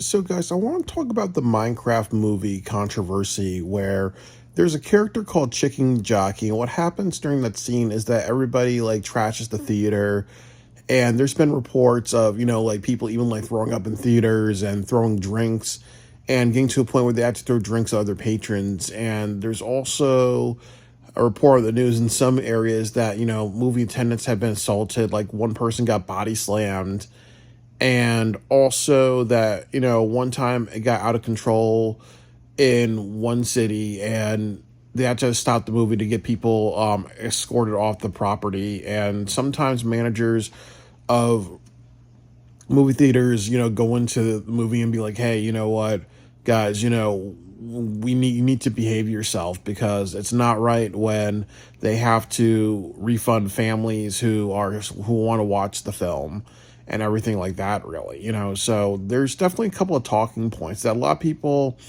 So, guys, I want to talk about the Minecraft movie controversy where there's a character called Chicken Jockey, and what happens during that scene is that everybody like trashes the theater, and there's been reports of like people even like throwing up in theaters and throwing drinks, and getting to a point where they had to throw drinks at other patrons. And there's also a report of the news in some areas that movie attendants have been assaulted. Like one person got body slammed, and also that one time it got out of control in one city, and they had to stop the movie to get people escorted off the property. And sometimes managers of movie theaters go into the movie and be like, hey, you know what, guys, you need to behave yourself, because it's not right when they have to refund families who want to watch the film and everything like that, really. So there's definitely a couple of talking points that a lot of people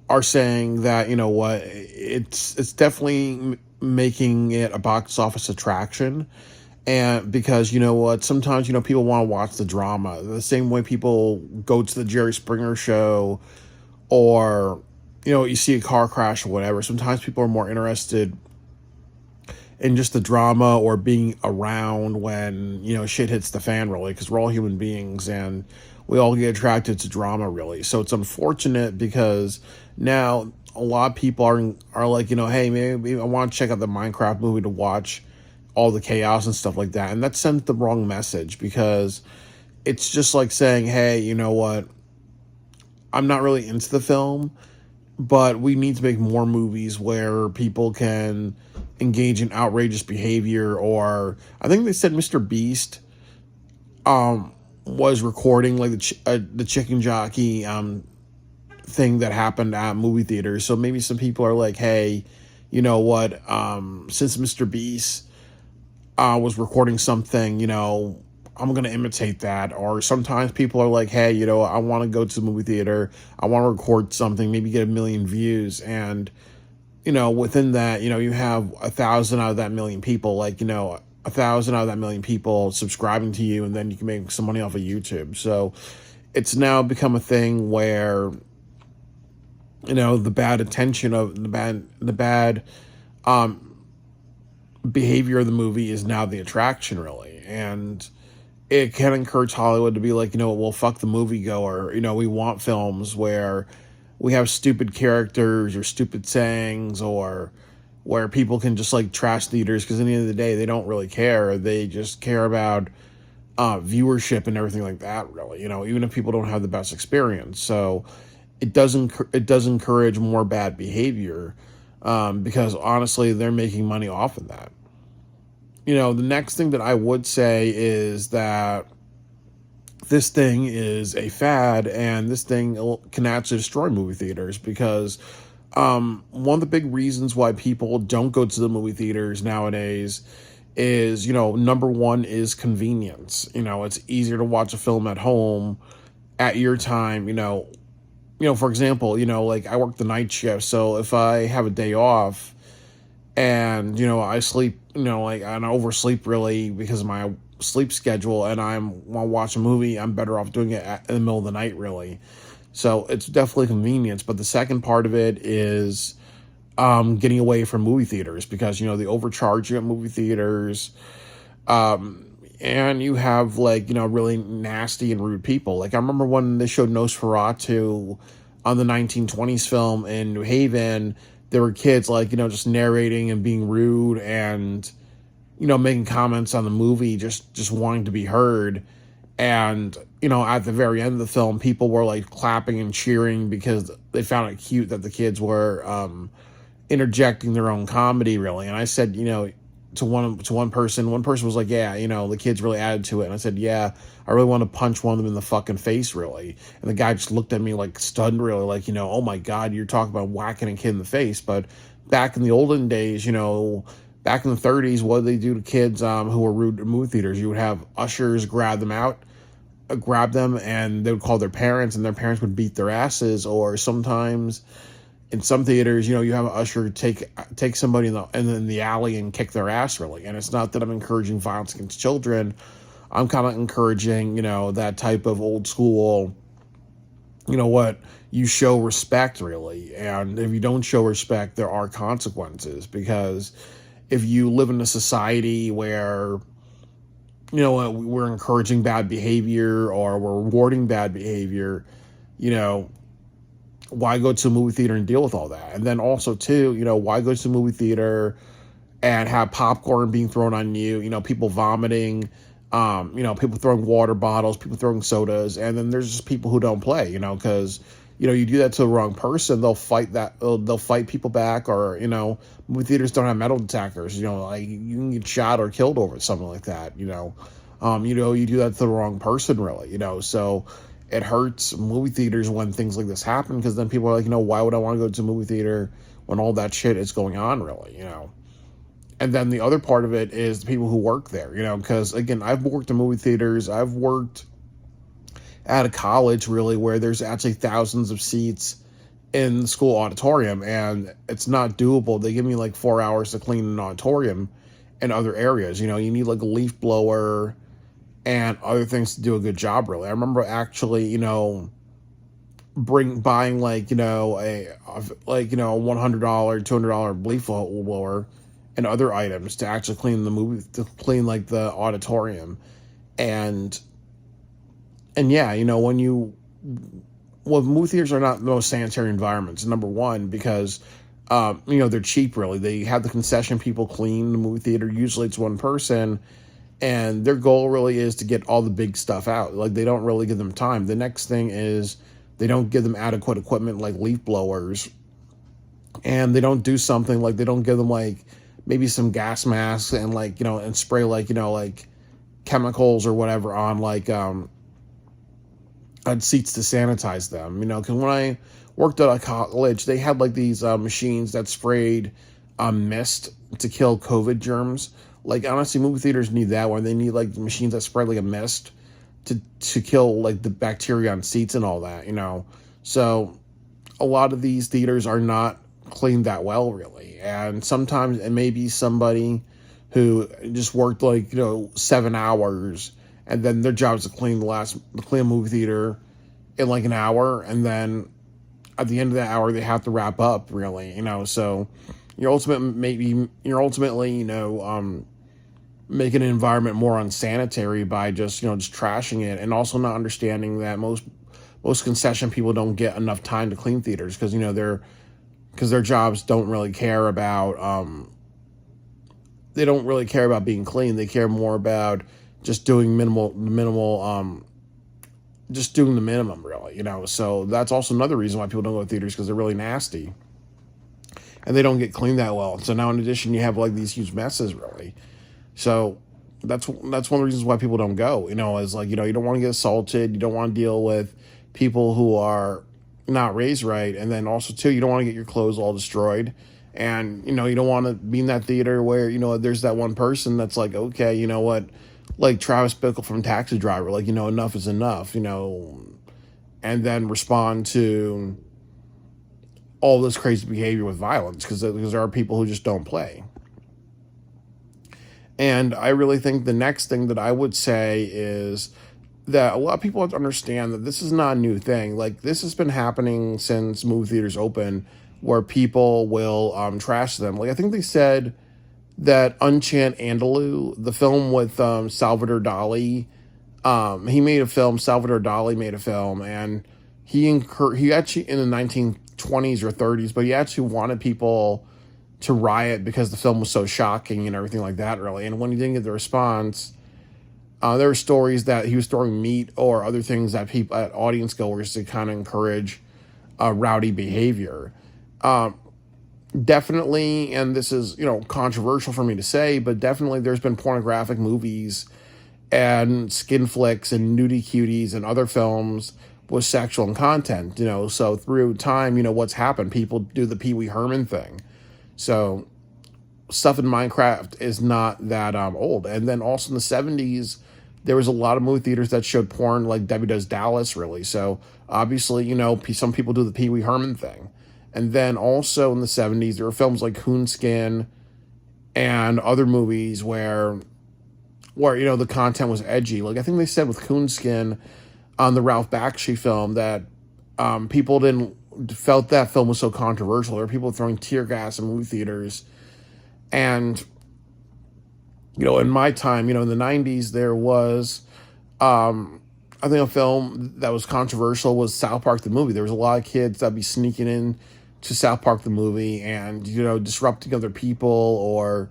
are saying that what, it's definitely making it a box office attraction. And because what, sometimes people want to watch the drama the same way people go to the Jerry Springer show, or you see a car crash or whatever. Sometimes people are more interested in just the drama or being around when shit hits the fan, really, because we're all human beings and we all get attracted to drama, really. So it's unfortunate because now a lot of people are like, hey, maybe I want to check out the Minecraft movie to watch all the chaos and stuff like that, and that sends the wrong message, because it's just like saying, hey, you know what, I'm not really into the film, but we need to make more movies where people can engage in outrageous behavior. Or I think they said Mr. Beast was recording like the chicken jockey thing that happened at movie theaters. So maybe some people are like, hey, you know what, since Mr. Beast was recording something, I'm going to imitate that. Or sometimes people are like, hey, I want to go to the movie theater. I want to record something, maybe get 1 million views. And, within that, you have 1,000 out of that million people, like, 1,000 out of that million people subscribing to you, and then you can make some money off of YouTube. So it's now become a thing where, the bad attention of the bad behavior of the movie is now the attraction, really. And it can encourage Hollywood to be like, well, fuck the moviegoer. We want films where we have stupid characters or stupid sayings, or where people can just like trash theaters, because at the end of the day, they don't really care. They just care about viewership and everything like that, really. Even if people don't have the best experience. So it does encourage more bad behavior, because honestly, they're making money off of that. The next thing that I would say is that this thing is a fad, and this thing can actually destroy movie theaters, because one of the big reasons why people don't go to the movie theaters nowadays is, number one is convenience. It's easier to watch a film at home at your time. For example, like I work the night shift, so if I have a day off and I sleep, like, and I oversleep, really, because of my sleep schedule, and I want to watch a movie, I'm better off doing it in the middle of the night, really. So it's definitely convenience. But the second part of it is getting away from movie theaters, because they overcharge you at movie theaters, and you have like really nasty and rude people. Like I remember when they showed Nosferatu on the 1920s film in New Haven, there were kids like just narrating and being rude, and making comments on the movie, just wanting to be heard. And at the very end of the film, people were like clapping and cheering because they found it cute that the kids were interjecting their own comedy, really. And I said, to one person was like, yeah, the kids really added to it. And I said, yeah, I really want to punch one of them in the fucking face, really. And the guy just looked at me like stunned, really, like, oh my God, you're talking about whacking a kid in the face. But back in the olden days, back in the 30s, what did they do to kids who were rude in movie theaters? You would have ushers grab them, and they would call their parents, and their parents would beat their asses. Or sometimes in some theaters, you have an usher take somebody in the alley and kick their ass, really. And it's not that I'm encouraging violence against children. I'm kind of encouraging, that type of old school you know what, you show respect really. And if you don't show respect, there are consequences, because if you live in a society where, we're encouraging bad behavior or we're rewarding bad behavior, you know, why go to a movie theater and deal with all that? And then also too, why go to a movie theater and have popcorn being thrown on you, people vomiting, people throwing water bottles, people throwing sodas, and then there's just people who don't play, because you do that to the wrong person, they'll fight they'll fight people back, or movie theaters don't have metal detectors, like you can get shot or killed over something like that, you do that to the wrong person, really, so it hurts movie theaters when things like this happen, because then people are like, why would I want to go to a movie theater when all that shit is going on, really. And then the other part of it is the people who work there, because again, I've worked in movie theaters. I've worked at a college, really, where there's actually thousands of seats in the school auditorium, and it's not doable. They give me like 4 hours to clean an auditorium and other areas. You need like a leaf blower and other things to do a good job, really. I remember actually, buying like, a $100, $200 leaf blower and other items to actually to clean like the auditorium. And yeah, movie theaters are not the most sanitary environments, number one, because they're cheap, really. They have the concession people clean the movie theater. Usually it's one person, and their goal really is to get all the big stuff out. Like, they don't really give them time. The next thing is they don't give them adequate equipment like leaf blowers, and they don't do something like, they don't give them like maybe some gas masks and like, and spray like, like chemicals or whatever on like on seats to sanitize them, because when I worked at a college, they had like these machines that sprayed mist to kill COVID germs. Like, honestly, movie theaters need that, where they need like machines that spray like a mist to kill like the bacteria on seats and all that, So a lot of these theaters are not cleaned that well, really. And sometimes it may be somebody who just worked like, 7 hours, and then their job is to clean a movie theater in like an hour, and then at the end of that hour they have to wrap up, really, so you're ultimately, making an environment more unsanitary by just trashing it, and also not understanding that most concession people don't get enough time to clean theaters, because their jobs don't really care about they don't really care about being clean. They care more about just doing just doing the minimum, really, so that's also another reason why people don't go to theaters, because they're really nasty and they don't get cleaned that well. So now, in addition, you have like these huge messes, really. So that's one of the reasons why people don't go, is like, you don't want to get assaulted. You don't want to deal with people who are not raised right. And then also too, you don't want to get your clothes all destroyed. And, you don't want to be in that theater where, there's that one person that's like, okay, you know what, like Travis Bickle from Taxi Driver, like, enough is enough, and then respond to all this crazy behavior with violence, because there are people who just don't play. And I really think the next thing that I would say is that a lot of people have to understand that this is not a new thing. Like, this has been happening since movie theaters open, where people will trash them. Like, I think they said that Unchant Andalou, the film with Salvador Dali, Salvador Dali made a film, and he actually, in the 1920s or 30s, but he actually wanted people to riot because the film was so shocking and everything like that, really. And when he didn't get the response, there were stories that he was throwing meat or other things at audience goers to kind of encourage rowdy behavior. Definitely, and this is, controversial for me to say, but definitely there's been pornographic movies and skin flicks and nudie cuties and other films with sexual content, so through time, what's happened, people do the Pee Wee Herman thing. So stuff in Minecraft is not that old. And then also in the 70s, there was a lot of movie theaters that showed porn, like Debbie Does Dallas, really. So obviously, some people do the Pee Wee Herman thing. And then also in the 70s, there were films like Coonskin and other movies where the content was edgy. Like, I think they said with Coonskin on the Ralph Bakshi film that People didn't felt that film was so controversial. There were people throwing tear gas in movie theaters, and in my time, in the '90s, there was, I think a film that was controversial was South Park the movie. There was a lot of kids that'd be sneaking in to South Park the movie and disrupting other people, or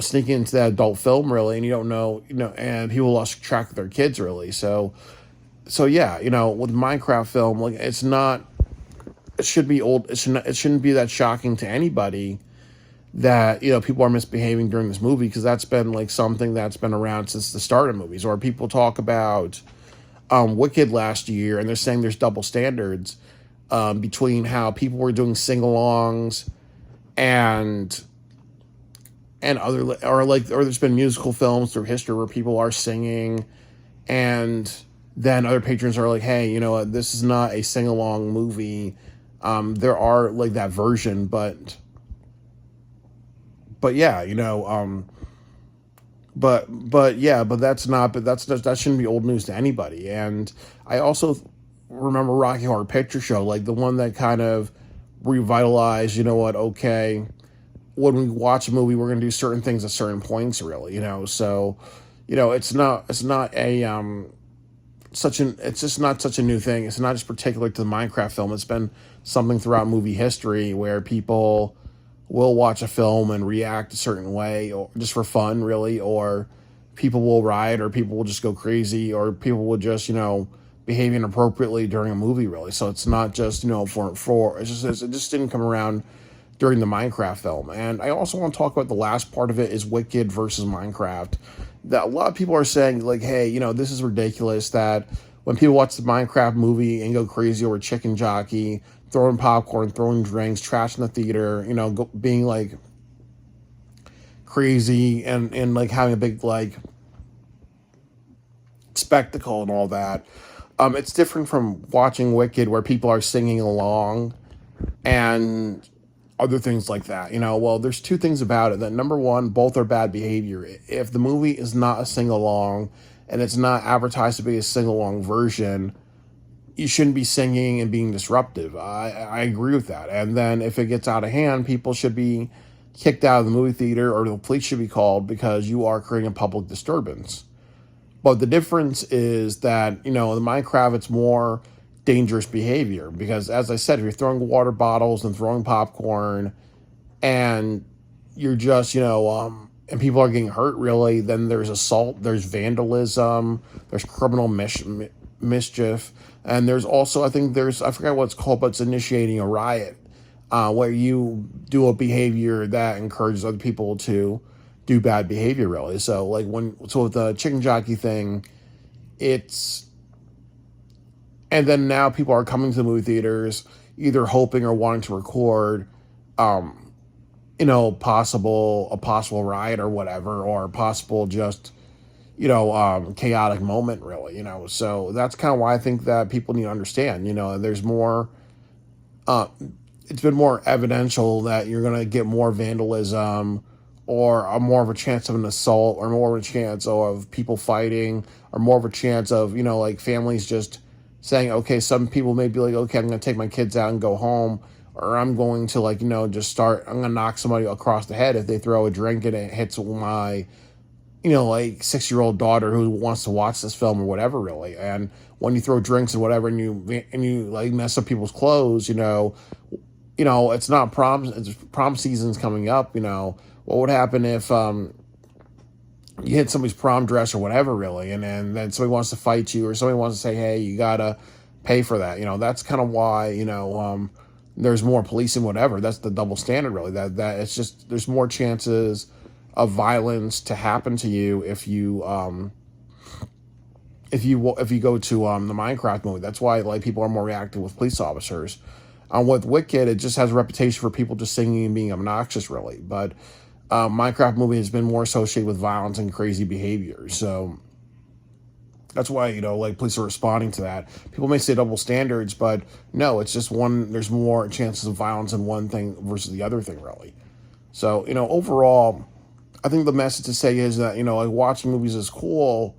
sneaking into that adult film really, and you don't know, and people lost track of their kids really. So yeah, with Minecraft film, like it's not, it should be old. It shouldn't be that shocking to anybody that people are misbehaving during this movie, because that's been like something that's been around since the start of movies. Or people talk about Wicked last year, and they're saying there's double standards between how people were doing sing-alongs and other, or there's been musical films through history where people are singing, and then other patrons are like, hey, this is not a sing-along movie. There are like that version, but yeah, that shouldn't be old news to anybody. And I also remember Rocky Horror Picture Show, like the one that kind of revitalized, okay, when we watch a movie, we're going to do certain things at certain points, really, so, it's not a, it's just not such a new thing. It's not just particular to the Minecraft film. It's been something throughout movie history where people will watch a film and react a certain way, or just for fun, really, or people will riot, or people will just go crazy, or people will just, behave inappropriately during a movie, really. So it's not just, for it just didn't come around during the Minecraft film. And I also want to talk about the last part of it, is Wicked versus Minecraft. That a lot of people are saying, like, hey, this is ridiculous that when people watch the Minecraft movie and go crazy over Chicken Jockey, throwing popcorn, throwing drinks, trashing the theater, being like crazy, and like having a big like spectacle and all that. It's different from watching Wicked, where people are singing along and other things like that. Well, there's two things about it. That number one, both are bad behavior. If the movie is not a sing along and it's not advertised to be a sing along version, you shouldn't be singing and being disruptive. I agree with that. And then if it gets out of hand, people should be kicked out of the movie theater, or the police should be called, because you are creating a public disturbance. But the difference is that, in the Minecraft, it's more dangerous behavior, because, as I said, if you're throwing water bottles and throwing popcorn, and you're just, and people are getting hurt, really, then there's assault, there's vandalism, there's criminal mischief, and there's also, I forgot what it's called, but it's initiating a riot, where you do a behavior that encourages other people to do bad behavior, really. So like with the Chicken Jockey thing, and then now people are coming to the movie theaters either hoping or wanting to record, a possible riot or whatever, or a possible just, chaotic moment, really, So that's kind of why I think that people need to understand, there's more, it's been more evidential that you're going to get more vandalism, or more of a chance of an assault, or more of a chance of people fighting, or more of a chance of, like families just saying, okay, some people may be like, okay, I'm going to take my kids out and go home, or I'm going to I'm going to knock somebody across the head if they throw a drink and it hits my, 6-year-old daughter who wants to watch this film or whatever, really. And when you throw drinks and whatever, and you like mess up people's clothes, it's not it's prom season's coming up, what would happen if you hit somebody's prom dress or whatever, really, and then somebody wants to fight you, or somebody wants to say, hey, you gotta pay for that. That's kind of why, there's more policing, whatever. That's the double standard, really. That it's just, there's more chances of violence to happen to you if you go to the Minecraft movie. That's why like people are more reactive with police officers. With Wicked, it just has a reputation for people just singing and being obnoxious, really. But Minecraft movie has been more associated with violence and crazy behavior. So that's why, police are responding to that. People may say double standards, but no, it's just there's more chances of violence in one thing versus the other thing, really. So, overall, I think the message to say is that, watching movies is cool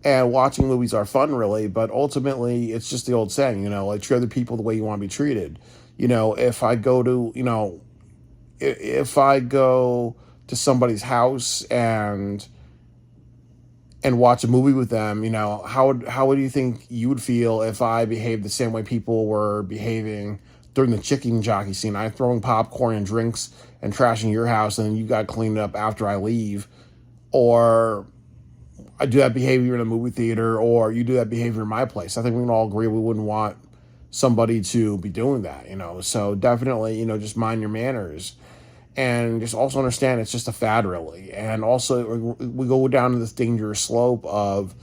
And watching movies are fun, really, but ultimately, it's just the old saying, like treat other people the way you want to be treated. If I go to, if I go to somebody's house and watch a movie with them, how would you think you would feel if I behaved the same way people were behaving during the chicken jockey scene? I'm throwing popcorn and drinks and trashing your house, and then you got cleaned up after I leave, or I do that behavior in a movie theater, or you do that behavior in my place. I think we can all agree we wouldn't want somebody to be doing that. So definitely, just mind your manners, and just also understand it's just a fad, really. And also, we go down to this dangerous slope of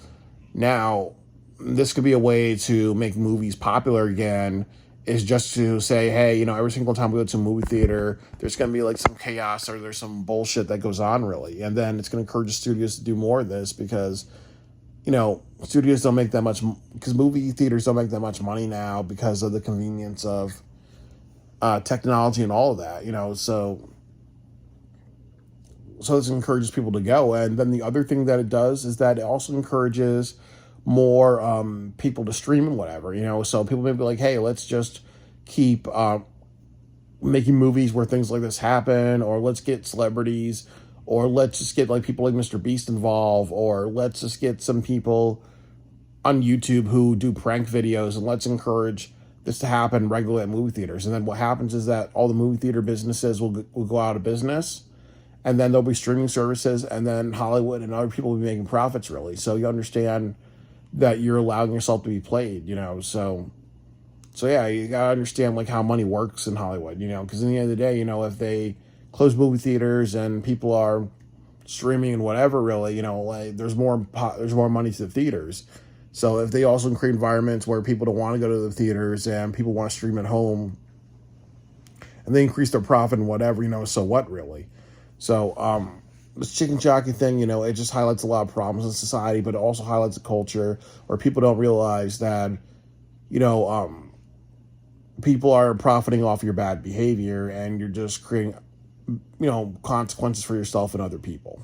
now, this could be a way to make movies popular again, is just to say, hey, every single time we go to a movie theater, there's going to be like some chaos or there's some bullshit that goes on, really. And then it's going to encourage studios to do more of this because, studios don't make that much, because movie theaters don't make that much money now because of the convenience of technology and all of that. So this encourages people to go. And then the other thing that it does is that it also encourages more people to stream and whatever. So people may be like, hey, let's just keep making movies where things like this happen, or let's get celebrities, or let's just get like people like Mr. Beast involved, or let's just get some people on YouTube who do prank videos, and let's encourage this to happen regularly at movie theaters. And then what happens is that all the movie theater businesses will go out of business, and then there'll be streaming services, and then Hollywood and other people will be making profits, really. So you understand that you're allowing yourself to be played. So yeah, you gotta understand like how money works in Hollywood, because in the end of the day, if they close movie theaters and people are streaming and whatever, really, like there's more money to the theaters. So if they also create environments where people don't want to go to the theaters and people want to stream at home, and they increase their profit and whatever, so what, really? So this chicken jockey thing, it just highlights a lot of problems in society, but it also highlights a culture where people don't realize that, people are profiting off your bad behavior, and you're just creating, consequences for yourself and other people.